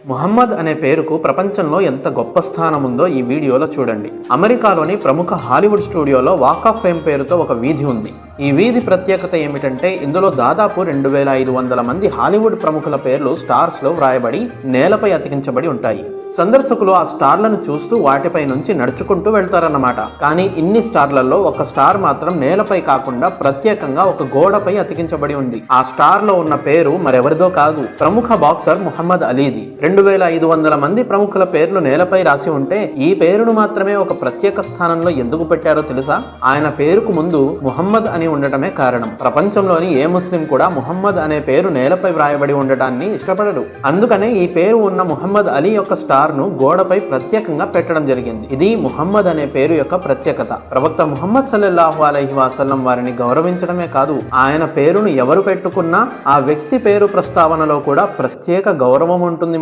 ముహమ్మద్ అనే పేరుకు ప్రపంచంలో ఎంత గొప్ప స్థానం ఉందో ఈ వీడియోలో చూడండి. అమెరికాలోని ప్రముఖ హాలీవుడ్ స్టూడియోలో వాక్ ఆఫ్ ఫేమ్ పేరుతో ఒక వీధి ఉంది. ఈ వీధి ప్రత్యేకత ఏమిటంటే ఇందులో దాదాపు 2500 మంది హాలీవుడ్ ప్రముఖుల పేర్లు స్టార్స్ లో వ్రాయబడి నేలపై అతికించబడి ఉంటాయి. సందర్శకులు ఆ స్టార్లను చూస్తూ వాటిపై నుంచి నడుచుకుంటూ వెళ్తారన్నమాట. కానీ ఇన్ని స్టార్లలో ఒక స్టార్ మాత్రం నేలపై కాకుండా ప్రత్యేకంగా ఒక గోడపై అతికించబడి ఉంది. ఆ స్టార్ లో ఉన్న పేరు మరెవరిదో కాదు, ప్రముఖ బాక్సర్ ముహమ్మద్ అలీది. 2500 మంది ప్రముఖుల పేర్లు నేలపై రాసి ఉంటే ఈ పేరును మాత్రమే ఒక ప్రత్యేక స్థానంలో ఎందుకు పెట్టారో తెలుసా? ఆయన పేరుకు ముందు ముహమ్మద్ అని ఉండటమే కారణం. ప్రపంచంలోని ఏ ముస్లిం కూడా ముహమ్మద్ అనే పేరు నేలపై వ్రాయబడి ఉండటాన్ని ఇష్టపడడు. అందుకనే ఈ పేరు ఉన్న ముహమ్మద్ అలీ యొక్క స్టార్ ను గోడపై ప్రత్యేకంగా పెట్టడం జరిగింది. ఇది ముహమ్మద్ అనే పేరు యొక్క ప్రత్యేకత. ప్రవక్త ముహమ్మద్ సల్లల్లాహు అలైహి వసల్లం వారిని గౌరవించడమే కాదు, ఆయన పేరును ఎవరు పెట్టుకున్నా ఆ వ్యక్తి పేరు ప్రస్తావనలో కూడా ప్రత్యేక గౌరవం ఉంటుంది.